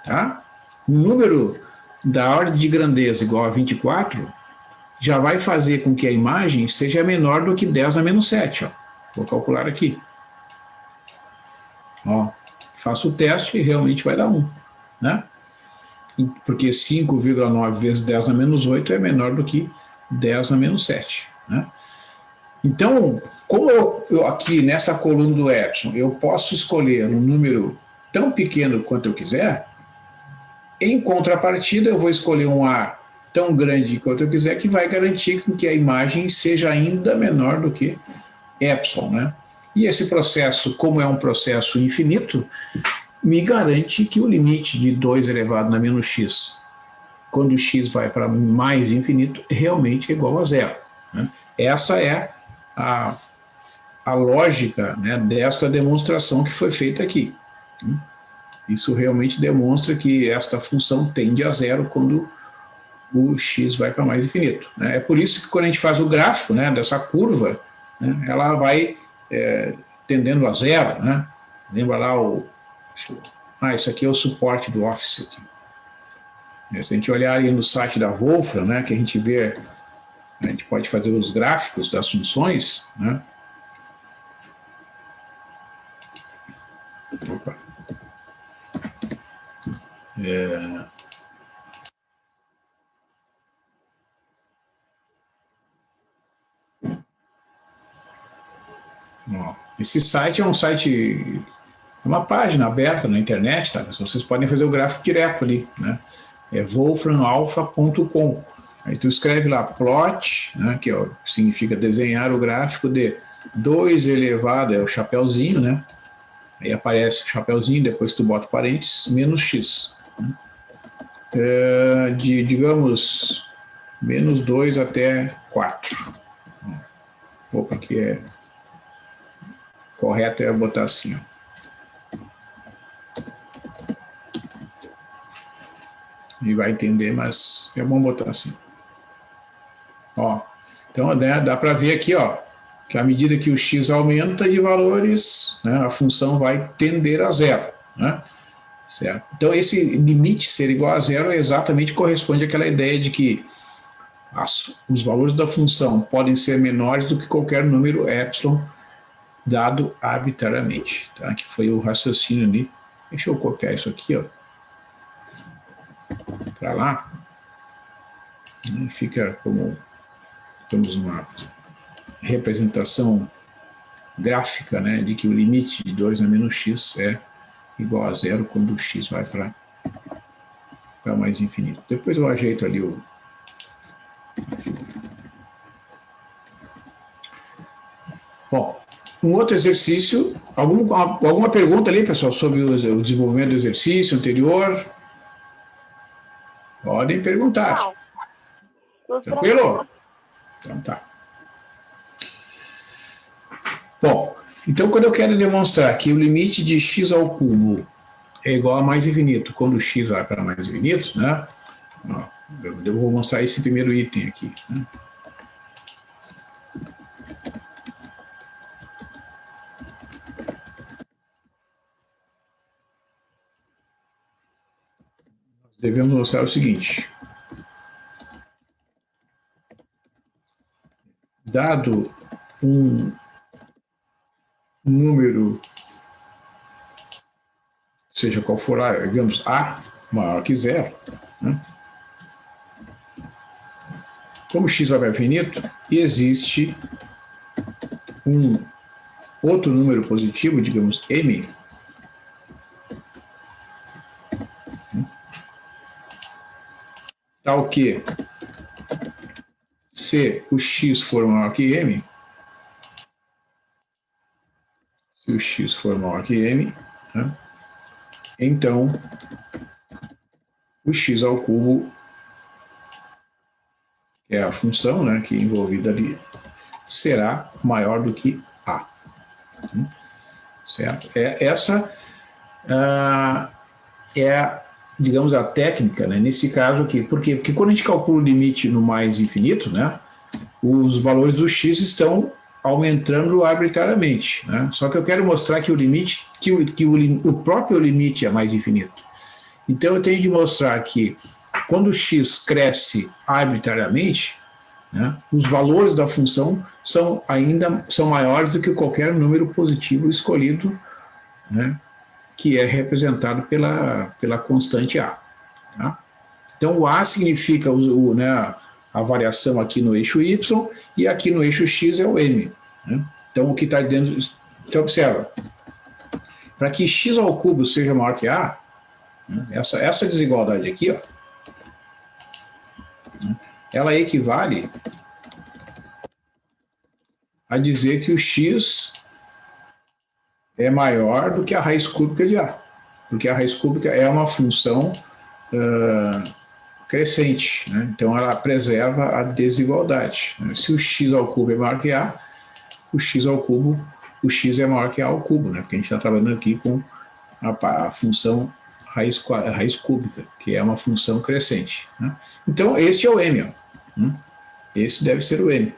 S2: Tá? Um número da ordem de grandeza igual a 24 já vai fazer com que a imagem seja menor do que 10 a menos 7. Ó. Vou calcular aqui. Ó, faço o teste e realmente vai dar 1. Né? Porque 5,9 vezes 10 a menos 8 é menor do que 10 a menos 7. Né? Então, como eu aqui nesta coluna do Epsilon, eu posso escolher um número tão pequeno quanto eu quiser, em contrapartida eu vou escolher um A tão grande quanto eu quiser, que vai garantir que a imagem seja ainda menor do que Epsilon. Né? E esse processo, como é um processo infinito, me garante que o limite de 2 elevado a menos x, quando o x vai para mais infinito, realmente é igual a 0. Né? Essa é a lógica, né, desta demonstração que foi feita aqui. Isso realmente demonstra que esta função tende a 0 quando o x vai para mais infinito. Né? É por isso que quando a gente faz o gráfico, né, dessa curva, né, ela vai tendendo a 0. Né? Lembra lá isso aqui é o suporte do Office. Aqui. Se a gente olhar aí no site da Wolfram, né, que a gente vê, a gente pode fazer os gráficos das funções. Né? Opa. Esse site é um site, uma página aberta na internet, tá? Vocês podem fazer o gráfico direto ali, né? É wolframalpha.com. Aí tu escreve lá plot, né, que significa desenhar o gráfico de 2 elevado, é o chapeuzinho, né? Aí aparece o chapeuzinho, depois tu bota parênteses, menos x. Né? Digamos, menos 2 até 4. Opa, aqui é correto é botar assim, ó. E vai entender, mas é bom botar assim. Ó, então, né, dá para ver aqui, ó, que à medida que o x aumenta de valores, né, a função vai tender a 0. Né? Certo? Então, esse limite ser igual a 0 exatamente corresponde àquela ideia de que os valores da função podem ser menores do que qualquer número epsilon dado arbitrariamente. Tá? Que foi o raciocínio ali. Deixa eu copiar isso aqui, ó, para lá. E fica como temos uma representação gráfica, né, de que o limite de 2 a menos x é igual a zero quando o x vai para mais infinito. Depois eu ajeito ali o... Bom, um outro exercício, alguma pergunta ali, pessoal, sobre o desenvolvimento do exercício anterior? Podem perguntar.
S3: Não. Tudo
S2: Tranquilo? Então tá. Bom, então quando eu quero demonstrar que o limite de x ao cubo é igual a mais infinito, quando o x vai para mais infinito, né? Ó, eu vou mostrar esse primeiro item aqui, né? Devemos mostrar o seguinte. Dado um número, seja qual for, digamos, A maior que zero, né? Como x vai para infinito, existe um outro número positivo, digamos m, tal que, se o x for maior que m, se o x for maior que m, né, então o x ao cubo, que é a função, né, que é envolvida ali, será maior do que a. Certo? Essa é, digamos, a técnica, né, nesse caso aqui. Por quê? Porque quando a gente calcula o limite no mais infinito, né, os valores do x estão aumentando arbitrariamente, né? Só que eu quero mostrar que o limite, o próprio limite é mais infinito. Então eu tenho de mostrar que quando o x cresce arbitrariamente, né, os valores da função são maiores do que qualquer número positivo escolhido, né, que é representado pela constante a. Tá? Então, o a significa né, a variação aqui no eixo y, e aqui no eixo x é o m. Né? Então, o que está dentro... Então, observa. Para que x ao cubo seja maior que a, né, essa desigualdade aqui, ó, ela equivale a dizer que o x é maior do que a raiz cúbica de a. Porque a raiz cúbica é uma função crescente, né? Então ela preserva a desigualdade. Né? Se o x ao cubo é maior que a, o x ao cubo, o x é maior que a ao cubo, né? Porque a gente está trabalhando aqui com a função raiz cúbica, que é uma função crescente. Né? Então este é o m, ó. Esse deve ser o m.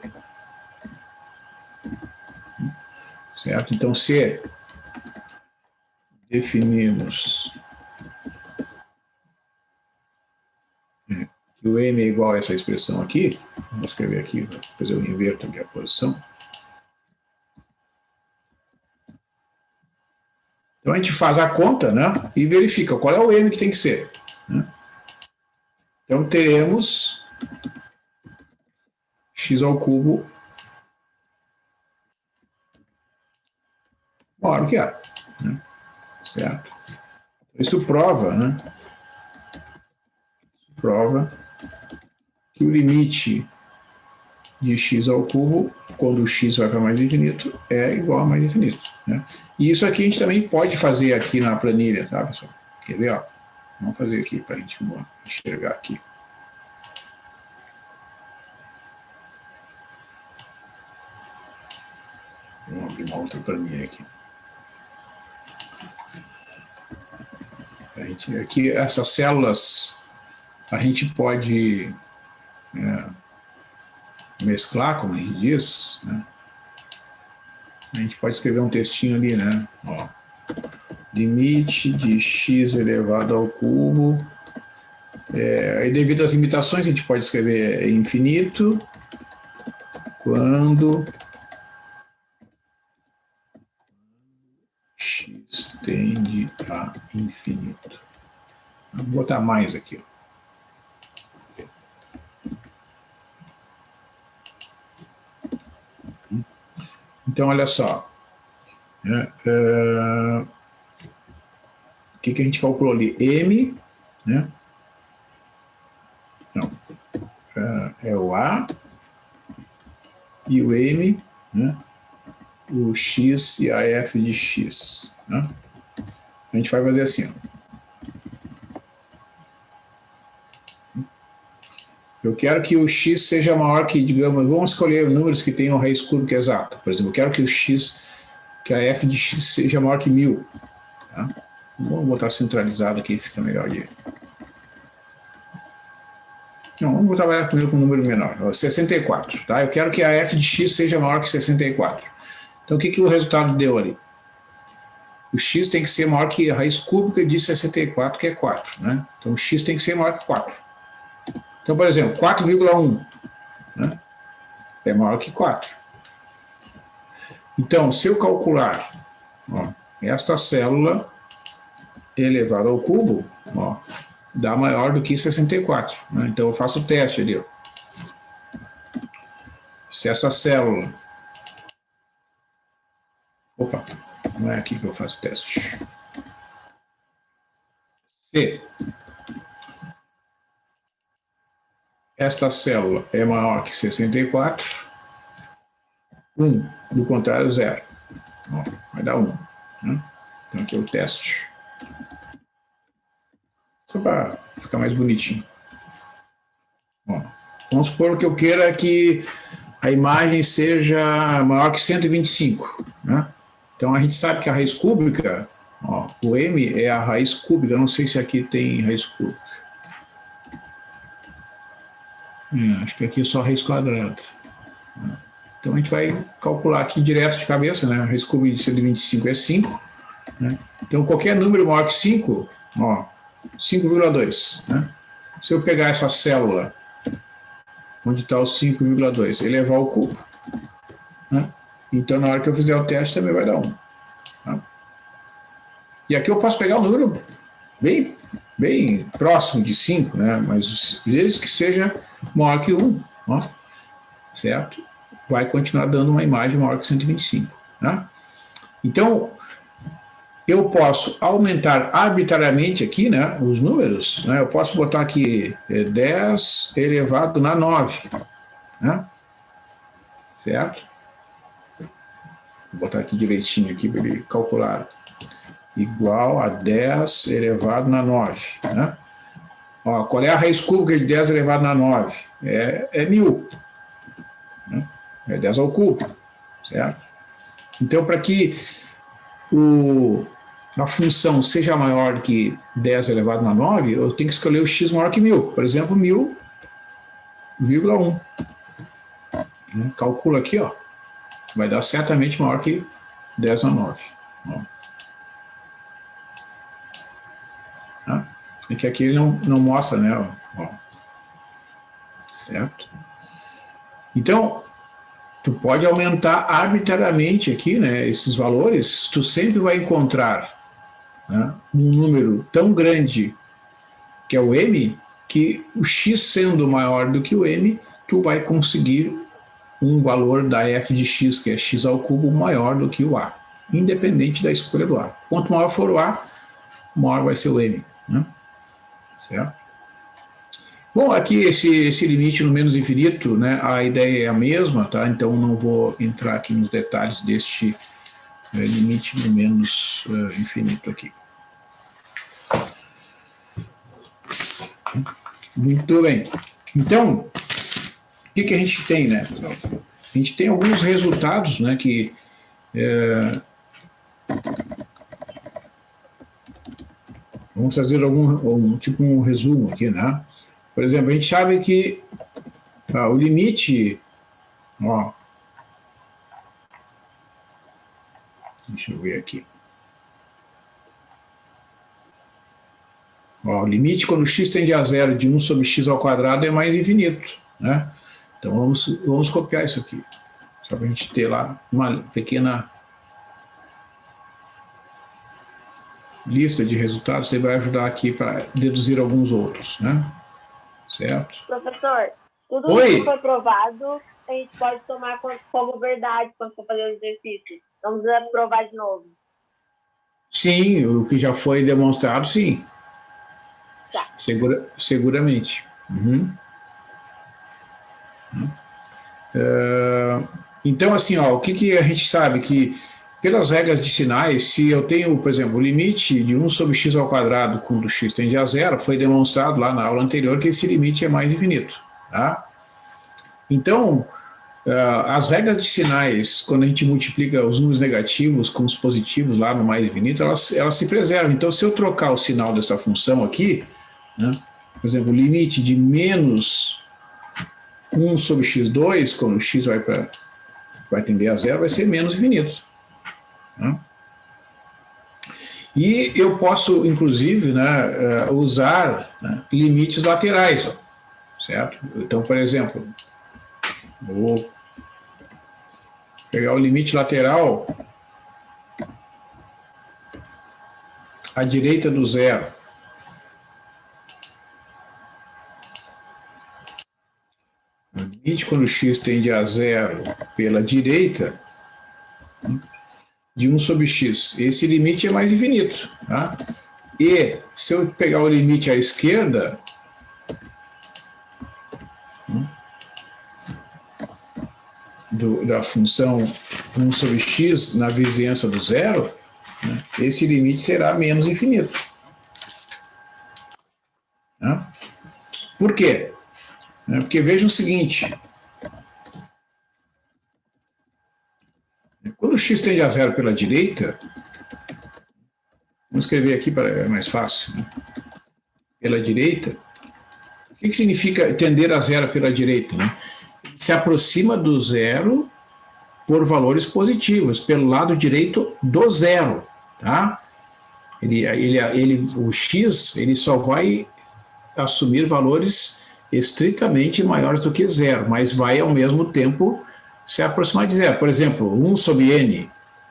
S2: Certo? Então se definimos que o m é igual a essa expressão aqui, vou escrever aqui, depois eu inverto aqui a posição. Então a gente faz a conta, né, e verifica qual é o m que tem que ser. Né? Então teremos x ao cubo maior que a. Né? Certo? Isso prova, né? Prova que o limite de x ao cubo, quando o x vai para mais infinito, é igual a mais infinito. Né? E isso aqui a gente também pode fazer aqui na planilha, tá, pessoal? Quer ver? Ó? Vamos fazer aqui para a gente enxergar aqui. Vamos abrir uma outra planilha aqui. Aqui, essas células, a gente pode mesclar, como a gente diz, né? A gente pode escrever um textinho ali, né? Ó, limite de x elevado ao cubo. E devido às limitações, a gente pode escrever infinito quando x tende a infinito. Vou botar mais aqui. Ó. Então, olha só. que a gente calculou ali? M, né? Não, é o A e o M, né? O X e a F de X, né? A gente vai fazer assim, ó. Eu quero que o x seja maior que, digamos, vamos escolher números que tenham raiz cúbica exata. Por exemplo, eu quero que o x, que a f de x seja maior que 1000. Tá? Vamos botar centralizado aqui, fica melhor de... Não, vamos trabalhar primeiro com um número menor, 64. Tá? Eu quero que a f de x seja maior que 64. Então, o que o resultado deu ali? O x tem que ser maior que a raiz cúbica de 64, que é 4. Né? Então, o x tem que ser maior que 4. Então, por exemplo, 4,1, né, é maior que 4. Então, se eu calcular, ó, esta célula elevada ao cubo, ó, dá maior do que 64. Né? Então, eu faço o teste ali. Ó. Se essa célula... Opa, não é aqui que eu faço o teste. Se esta célula é maior que 64, 1, do contrário, 0. Ó, vai dar 1. Né? Então, aqui é o teste. Só para ficar mais bonitinho. Ó, vamos supor que eu queira que a imagem seja maior que 125. Né? Então, a gente sabe que a raiz cúbica, ó, o m é a raiz cúbica. Eu não sei se aqui tem raiz cúbica. Acho que aqui é só raiz quadrada. Então, a gente vai calcular aqui direto de cabeça, né? A raiz cúbica de 125 é 5. Né? Então, qualquer número maior que 5, ó, 5,2. Né? Se eu pegar essa célula, onde está o 5,2, elevar ao cubo, né? Então, na hora que eu fizer o teste, também vai dar 1. Tá? E aqui eu posso pegar um número bem próximo de 5, né? Mas desde que seja maior que 1, ó, certo? Vai continuar dando uma imagem maior que 125. Né? Então, eu posso aumentar arbitrariamente aqui, né, os números. Né? Eu posso botar aqui 10 elevado na 9. Né? Certo? Vou botar aqui direitinho aqui para ele calcular. Igual a 10 elevado na 9. Né? Ó, qual é a raiz cúbica de 10 elevado na 9? É 1000. Né? É 10 ao cubo. Certo? Então, para que a função seja maior que 10 elevado na 9, eu tenho que escolher o x maior que 1000. Por exemplo, 1000,1. Né? Calcula aqui, ó. Vai dar certamente maior que 10 na 9. Ó. Tá? É que aqui ele não mostra, né? Ó. Certo? Então, tu pode aumentar arbitrariamente aqui, né, esses valores, tu sempre vai encontrar, né, um número tão grande, que é o m, que o x sendo maior do que o m, tu vai conseguir um valor da f de x, que é x ao cubo, maior do que o a, independente da escolha do a. Quanto maior for o a, maior vai ser o m. Né? Certo? Bom, aqui esse limite no menos infinito, né, a ideia é a mesma, tá? Então não vou entrar aqui nos detalhes deste limite no menos infinito aqui. Muito bem. Então, o que a gente tem, né? A gente tem alguns resultados, né, que vamos fazer tipo um resumo aqui, né? Por exemplo, a gente sabe que o limite, ó, deixa eu ver aqui. Ó, o limite quando x tende a zero de 1 sobre x ao quadrado é mais infinito, né? Então vamos copiar isso aqui, só para a gente ter lá uma pequena lista de resultados. Você vai ajudar aqui para deduzir alguns outros, né? Certo?
S3: Professor, tudo
S2: Oi?
S3: que foi provado, a gente pode tomar como verdade quando for fazer o exercício. Vamos provar de novo.
S2: Sim, o que já foi demonstrado, sim.
S3: Tá.
S2: Seguramente. Uhum. Então, assim, ó, o que, que a gente sabe? Que pelas regras de sinais, se eu tenho, por exemplo, o limite de 1 sobre x ao quadrado quando x tende a zero, foi demonstrado lá na aula anterior que esse limite é mais infinito. Tá? Então, as regras de sinais, quando a gente multiplica os números negativos com os positivos lá no mais infinito, elas se preservam. Então, se eu trocar o sinal dessa função aqui, né, por exemplo, o limite de menos 1 sobre x2, quando o x vai tender a zero, vai ser menos infinito. Né? E eu posso, inclusive, né, usar, né, limites laterais, ó, certo? Então, por exemplo, vou pegar o limite lateral à direita do zero. O limite quando x tende a zero pela direita de 1 sobre x. Esse limite é mais infinito. Tá? E se eu pegar o limite à esquerda, da função 1 sobre x na vizinhança do zero, né, esse limite será menos infinito. Né? Por quê? Porque vejam o seguinte, quando x tende a zero pela direita, vamos escrever aqui para é mais fácil, né? Pela direita, o que significa tender a zero pela direita? Né? Se aproxima do zero por valores positivos, pelo lado direito do zero. Tá? O x ele só vai assumir valores estritamente maiores do que zero, mas vai ao mesmo tempo se aproximar de zero. Por exemplo, 1 sobre n,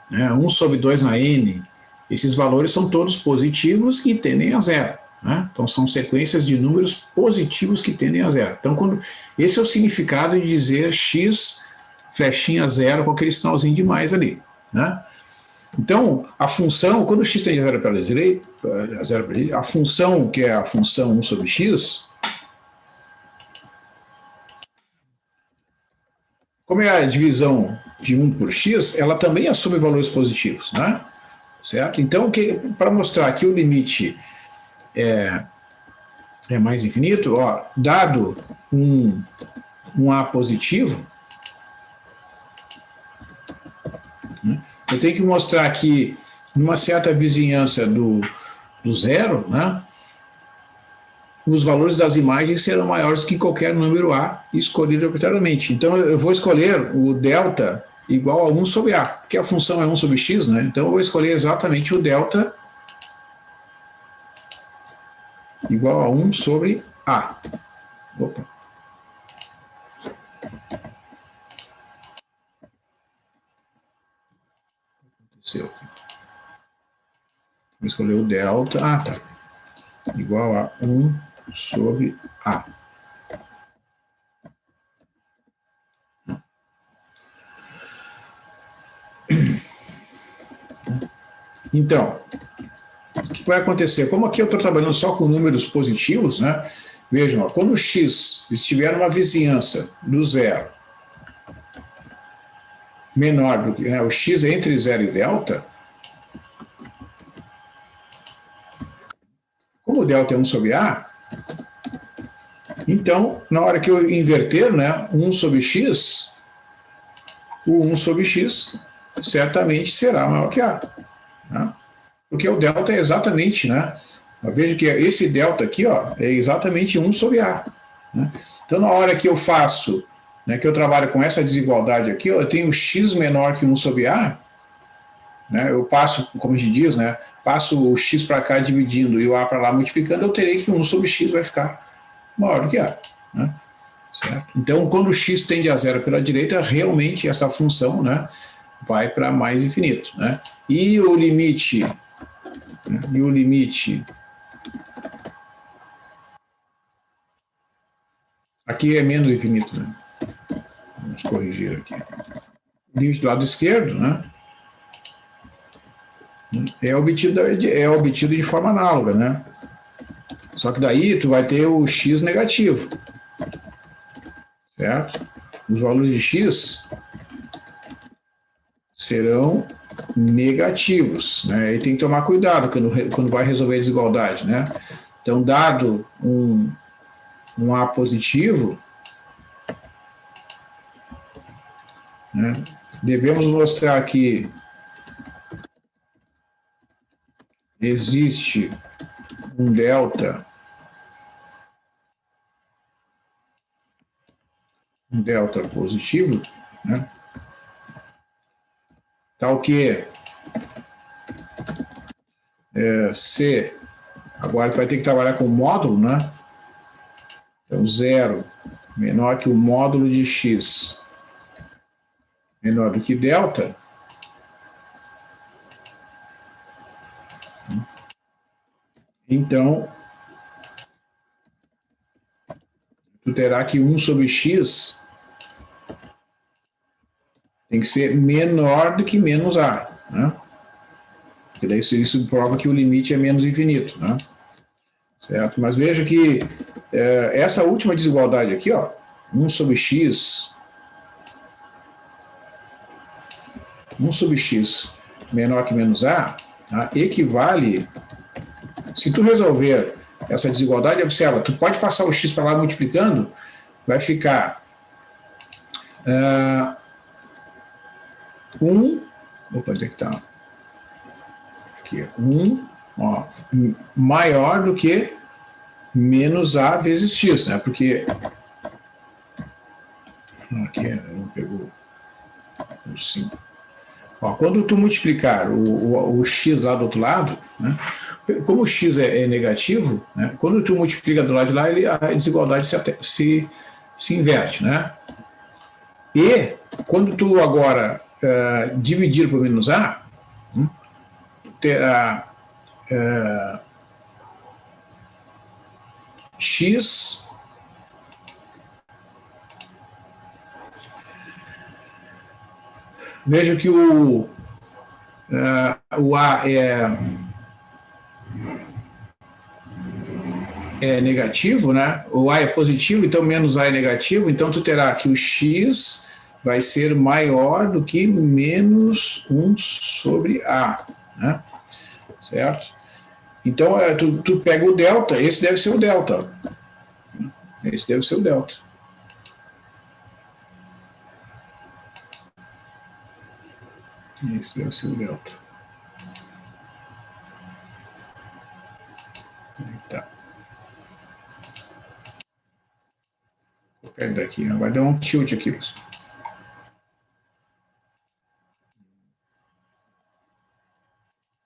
S2: né, 1 sobre 2 na n, esses valores são todos positivos e tendem a zero. Né? Então, são sequências de números positivos que tendem a zero. Então, esse é o significado de dizer x flechinha zero com aquele sinalzinho de mais ali. Né? Então, a função, quando x tende a zero pela direita, a função, que é a função 1 sobre x, como é a divisão de 1 por x, ela também assume valores positivos, né? Certo? Então, para mostrar que o limite é mais infinito, ó, dado um A positivo, né, eu tenho que mostrar que numa certa vizinhança do zero, né, os valores das imagens serão maiores que qualquer número A escolhido arbitrariamente. Então, eu vou escolher o delta igual a 1 sobre A, porque a função é 1 sobre x, né? Então, eu vou escolher exatamente o delta igual a 1 sobre A. Opa. Aconteceu. Vou escolher o delta. Ah, tá. Igual a 1 sobre A. Então, o que vai acontecer? Como aqui eu estou trabalhando só com números positivos, né? Vejam, ó, quando o x estiver numa vizinhança do zero menor do que, né, o x é entre zero e delta, como o delta é 1 sobre A, então, na hora que eu inverter, né, 1 sobre x, o 1 sobre x certamente será maior que A. Né? Porque o delta é exatamente, né? Veja que esse delta aqui, ó, é exatamente 1 sobre A. Né? Então, na hora que eu faço, né, que eu trabalho com essa desigualdade aqui, ó, eu tenho x menor que 1 sobre A, né, eu passo, como a gente diz, né, passo o x para cá dividindo e o A para lá multiplicando, eu terei que 1 sobre x vai ficar maior do que A. Né? Certo? Então, quando o x tende a zero pela direita, realmente essa função, né, vai para mais infinito. Né? E o limite aqui é menos infinito, né? Vamos corrigir aqui. O limite do lado esquerdo, né? é obtido de forma análoga, né? Só que daí tu vai ter o x negativo, certo? Os valores de x serão negativos, né? E tem que tomar cuidado quando vai resolver a desigualdade, né? Então, dado um A positivo, né, devemos mostrar que existe um delta positivo, né, tal que C, agora tu vai ter que trabalhar com o módulo, né? Então, 0 menor que o módulo de x menor do que delta, então tu terá que 1 sobre x tem que ser menor do que menos A, né? Porque daí isso prova que o limite é menos infinito, né? Certo? Mas veja que essa última desigualdade aqui, ó, 1 sobre x menor que menos A, tá, equivale, se tu resolver essa desigualdade, observa, tu pode passar o x para lá multiplicando, vai ficar 1, opa, onde é que tá? Aqui, 1, ó, maior do que menos A vezes x, né? Porque aqui não pegou o 5. Ó, quando tu multiplicar o x lá do outro lado, né? Como o x é negativo, né? Quando tu multiplica do lado de lá, a desigualdade se inverte, né? E quando tu agora dividir por menos A, terá x veja que o A é negativo, né? O A é positivo, então menos A é negativo, então tu terá que o x vai ser maior do que menos 1 sobre A, né? Certo? Então, tu pega o delta, esse deve ser o delta. Esse deve ser o delta. Esse deve ser o delta. Tá. Vou pegar daqui, vai dar um tilt aqui, pessoal.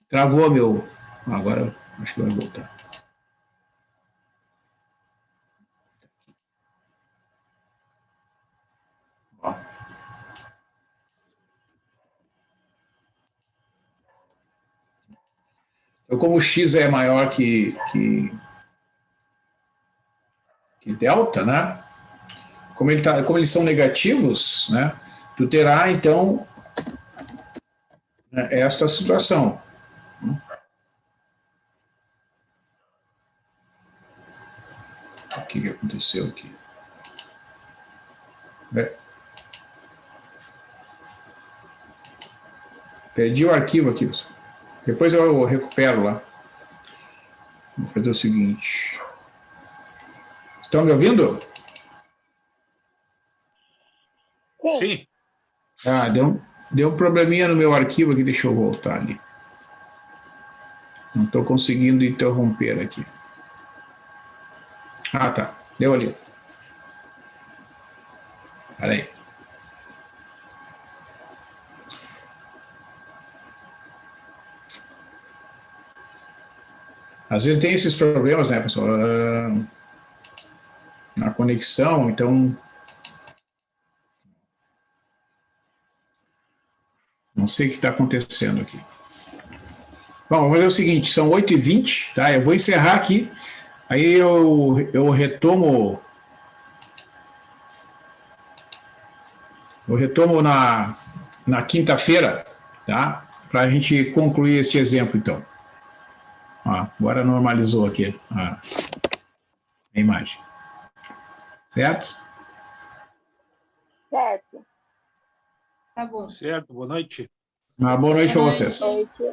S2: Travou meu. Agora acho que vai voltar. Ó. Então, como o x é maior que delta, né? Como eles são negativos, né? Tu terá então esta situação. O que aconteceu aqui? Perdi o arquivo aqui, pessoal. Depois eu recupero lá. Vou fazer o seguinte. Estão me ouvindo?
S4: Sim.
S2: Ah, deu um probleminha no meu arquivo aqui, deixa eu voltar ali. Não estou conseguindo interromper aqui. Ah, tá. Deu ali. Espera aí. Às vezes tem esses problemas, né, pessoal? Na conexão, então... Não sei o que está acontecendo aqui. Bom, vamos fazer o seguinte, são 8h20, tá? Eu vou encerrar aqui, aí eu retomo... Eu retomo na quinta-feira, tá? para a gente concluir este exemplo, então. Ó, agora normalizou aqui a imagem. Certo?
S3: Certo.
S5: Tá bom.
S4: Certo, boa noite.
S2: Uma boa noite para vocês.
S3: Noite.